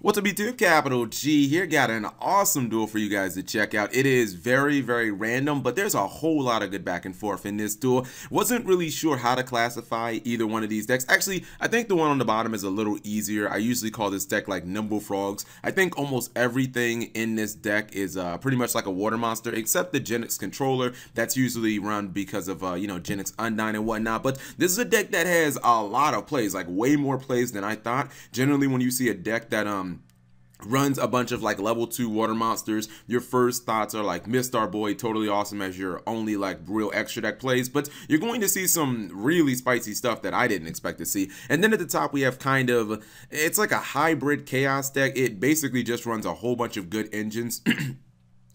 What's up YouTube? Capital G here. Got an awesome duel for you guys to check out. It is very random, but there's a whole lot of good back and forth in this duel. Wasn't really sure how to classify either one of these decks. Actually, I think the one on the bottom is a little easier. I usually call this deck like Nimble Frogs. I think almost everything in this deck is pretty much like a water monster, except the Genix controller. That's usually run because of Genix Undyne and whatnot. But this is a deck that has a lot of plays, like way more plays than I thought. Generally, when you see a deck that runs a bunch of like level 2 water monsters, your first thoughts are like Mistar Boy, totally awesome as your only like real extra deck plays, but you're going to see some really spicy stuff that I didn't expect to see. And then at the top we have it's like a hybrid chaos deck. It basically just runs a whole bunch of good engines.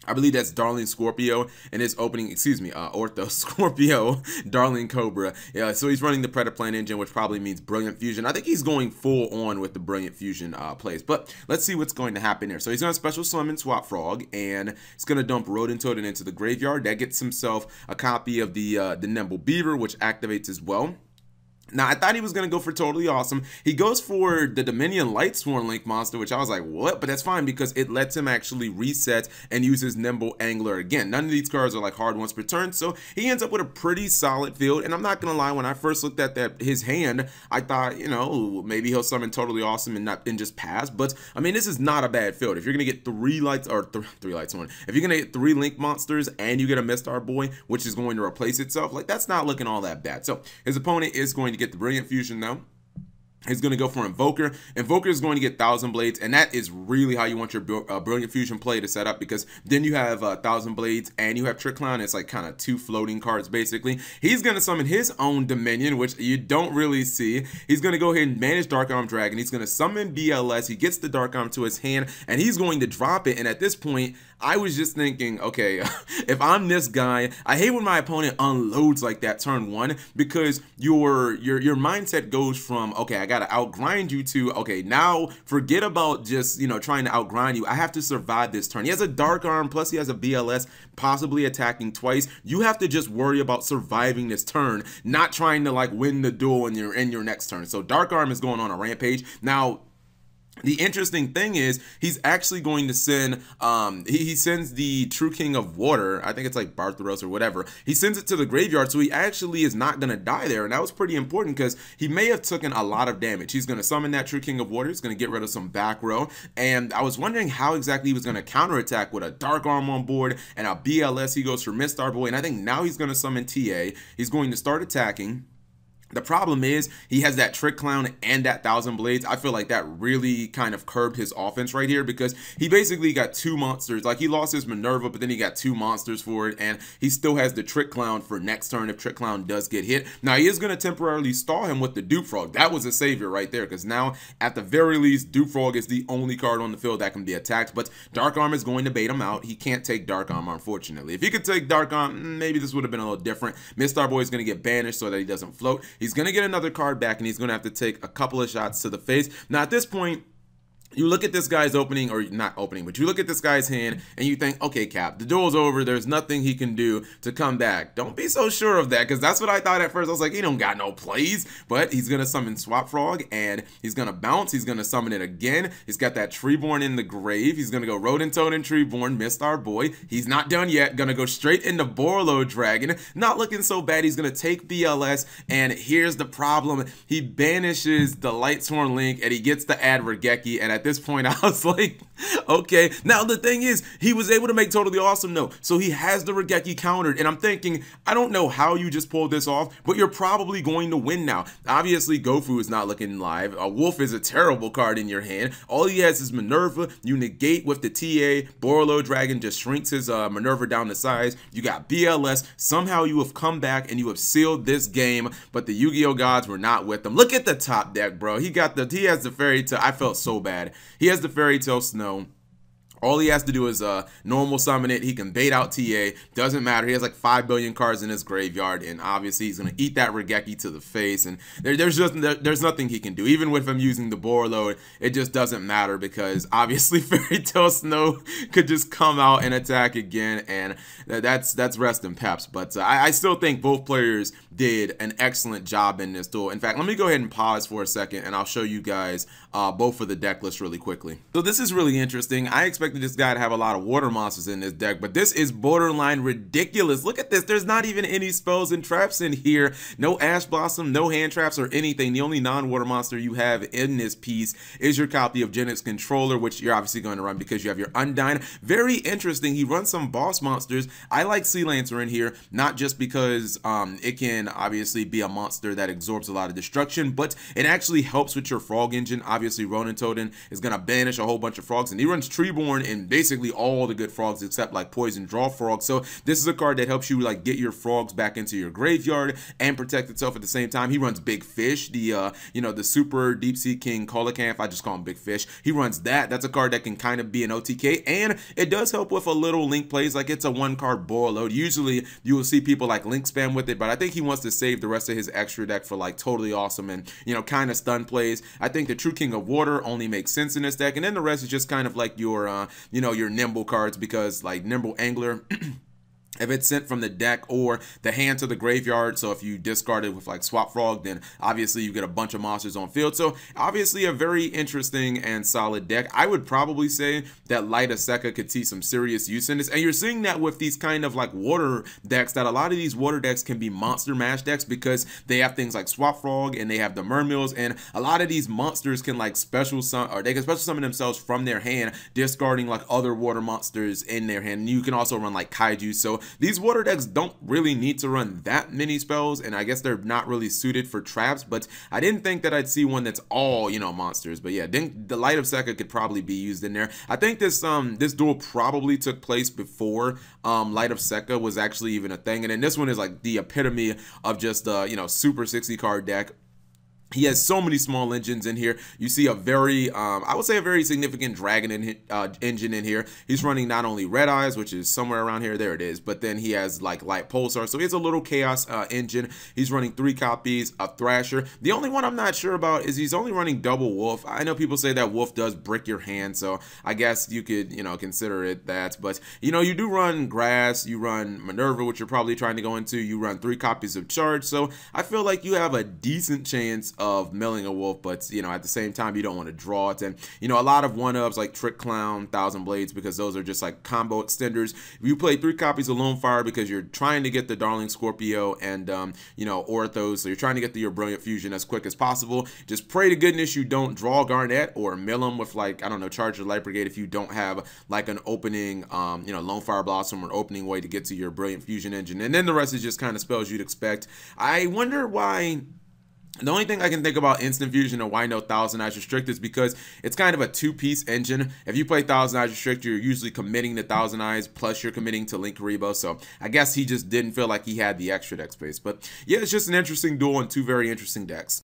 I believe that's Darling Scorpio and his opening, Ortho Scorpio, Darling Cobra. Yeah, so he's running the Predaplan engine, which probably means Brilliant Fusion. I think he's going full on with the Brilliant Fusion plays, but let's see what's going to happen here. So he's going to special summon Swap Frog, and he's going to dump Rodentoad into the graveyard. That gets himself a copy of the Nimble Beaver, which activates as well. Now, I thought he was going to go for totally awesome. He goes for the Dominion Lightsworn Link monster, which I was like, what? But that's fine because it lets him actually reset and use his Nimble Angler again. None of these cards are like hard once per turn, so he ends up with a pretty solid field. And I'm not going to lie, when I first looked at his hand, I thought, maybe he'll summon totally awesome and just pass. But, I mean, this is not a bad field. If you're going to get three Lightsworn, if you're going to get 3 Link monsters and you get a Mistar Boy, which is going to replace itself, like, that's not looking all that bad. So, his opponent is going to get the Brilliant Fusion now. He's going to go for Invoker. Invoker is going to get Thousand Blades, and that is really how you want your Brilliant Fusion play to set up, because then you have Thousand Blades and you have Trick Clown. It's like kind of 2 floating cards, basically. He's going to summon his own Dominion, which you don't really see. He's going to go ahead and manage Dark Arm Dragon. He's going to summon BLS. He gets the Dark Arm to his hand, and he's going to drop it. And at this point, I was just thinking, okay, if I'm this guy, I hate when my opponent unloads like that turn 1, because your mindset goes from, okay, I gotta outgrind you, to, okay, now forget about just, trying to outgrind you. I have to survive this turn. He has a Dark Arm, plus he has a BLS, possibly attacking twice. You have to just worry about surviving this turn, not trying to like win the duel in your next turn. So Dark Arm is going on a rampage. Now, the interesting thing is he's actually going to send, he sends the True King of Water, I think it's like Bartheros or whatever, he sends it to the graveyard, so he actually is not going to die there, and that was pretty important because he may have taken a lot of damage. He's going to summon that True King of Water, he's going to get rid of some back row, and I was wondering how exactly he was going to counterattack with a Dark Arm on board and a BLS. He goes for Mistar Boy, and I think now he's going to summon TA. He's going to start attacking. The problem is he has that Trick Clown and that Thousand Blades. I feel like that really kind of curbed his offense right here, because he basically got 2 monsters. Like, he lost his Minerva, but then he got 2 monsters for it, and he still has the Trick Clown for next turn if Trick Clown does get hit. Now, he is going to temporarily stall him with the Dupe Frog. That was a savior right there, because now, at the very least, Dupe Frog is the only card on the field that can be attacked, but Dark Arm is going to bait him out. He can't take Dark Arm, unfortunately. If he could take Dark Arm, maybe this would have been a little different. Mistar Boy is going to get banished so that he doesn't float. He's going to get another card back, and he's going to have to take a couple of shots to the face. Now, at this point, you look at this guy's opening, or not opening, but you look at this guy's hand and you think, okay, Cap, the duel's over. There's nothing he can do to come back. Don't be so sure of that, because that's what I thought at first. I was like, he don't got no plays, but he's going to summon Swap Frog, and he's going to bounce. He's going to summon it again. He's got that Treeborn in the grave. He's going to go Rodentoad and Treeborn, Mistar Boy. He's not done yet. Going to go straight into Borlo Dragon. Not looking so bad. He's going to take BLS, and here's the problem. He banishes the Lightsworn Link, and he gets the add Regeki, and at this point I was like, okay. Now the thing is, he was able to make totally awesome though, so he has the Regeki countered, and I'm thinking, I don't know how you just pulled this off, but you're probably going to win now. Obviously Gofu is not looking live. Wolf is a terrible card in your hand. All he has is Minerva. You negate with the TA. Borlo Dragon just shrinks his Minerva down to size. You got BLS. Somehow you have come back and you have sealed this game, but the Yu-Gi-Oh gods were not with them. Look at the top deck, bro. He has the Fairy Tail. I felt so bad. He has the Fairy Tail Snow. All he has to do is normal summon it. He can bait out TA. Doesn't matter. He has like 5 billion cards in his graveyard, and obviously he's gonna eat that Regeki to the face. And there's nothing he can do. Even with him using the Borlo, it just doesn't matter, because obviously Fairy Tail Snow could just come out and attack again, and that's rest in peps. But I still think both players did an excellent job in this duel. In fact, let me go ahead and pause for a second, and I'll show you guys both for the deck list really quickly. So this is really interesting. I expected this guy to have a lot of water monsters in this deck, but this is borderline ridiculous. Look at this. There's not even any spells and traps in here. No Ash Blossom, no hand traps or anything. The only non-water monster you have in this piece is your copy of Genex Controller, which you're obviously going to run because you have your Undyne. Very interesting. He runs some boss monsters. I like Sea Lancer in here, not just because it can obviously be a monster that absorbs a lot of destruction, but it actually helps with your frog engine. Obviously, Ronin Totem is going to banish a whole bunch of frogs, and he runs Treeborn and basically all the good frogs except like Poison Draw Frog. So this is a card that helps you like get your frogs back into your graveyard and protect itself at the same time. He runs Big Fish, the the super Deep Sea King Coelacanth. I just call him Big Fish. He runs that. That's a card that can kind of be an OTK, and it does help with a little link plays. Like it's a one card boil load. Usually you will see people like link spam with it, but I think he wants to save the rest of his extra deck for like totally awesome and kind of stun plays. I think the True King of Water only makes sense in this deck, and then the rest is just kind of like your your Nimble cards, because like Nimble Angler if it's sent from the deck or the hand to the graveyard, so if you discard it with like Swap Frog, then obviously you get a bunch of monsters on field. So obviously a very interesting and solid deck. I would probably say that Light of Sekka could see some serious use in this, and you're seeing that with these kind of like water decks, that a lot of these water decks can be monster mash decks because they have things like Swap Frog and they have the Mermills, and a lot of these monsters can like special summon, or they can special summon themselves from their hand, discarding like other water monsters in their hand. And you can also run like Kaiju. So these water decks don't really need to run that many spells, and I guess they're not really suited for traps, but I didn't think that I'd see one that's all, monsters. But yeah, then the Light of Sekka could probably be used in there. I think this duel probably took place before Light of Sekka was actually even a thing, and then this one is like the epitome of just super 60 card deck. He has so many small engines in here. You see a very, I would say a very significant dragon engine in here. He's running not only Red Eyes, which is somewhere around here, there it is, but then he has like Light Pulsar. So he has a little Chaos engine. He's running 3 copies of Thrasher. The only one I'm not sure about is he's only running double Wolf. I know people say that Wolf does brick your hand, so I guess you could, consider it that. But, you do run Grass, you run Minerva, which you're probably trying to go into. You run 3 copies of Charge. So I feel like you have a decent chance of milling a wolf, but at the same time you don't want to draw it. And a lot of one-ups like Trick Clown, Thousand Blades, because those are just like combo extenders. If you play 3 copies of Lone Fire because you're trying to get the Darling Scorpio and Orthos, so you're trying to get to your Brilliant Fusion as quick as possible, just pray to goodness you don't draw Garnet or mill him with like, I don't know, Charge your Light Brigade if you don't have like an opening Lone Fire Blossom or opening way to get to your Brilliant Fusion engine. And then the rest is just kind of spells you'd expect. I wonder why. The only thing I can think about Instant Fusion and why no Thousand Eyes Restrict is because it's kind of a 2-piece engine. If you play Thousand Eyes Restrict, you're usually committing to Thousand Eyes, plus you're committing to Linkuriboh. So I guess he just didn't feel like he had the extra deck space. But yeah, it's just an interesting duel and 2 very interesting decks.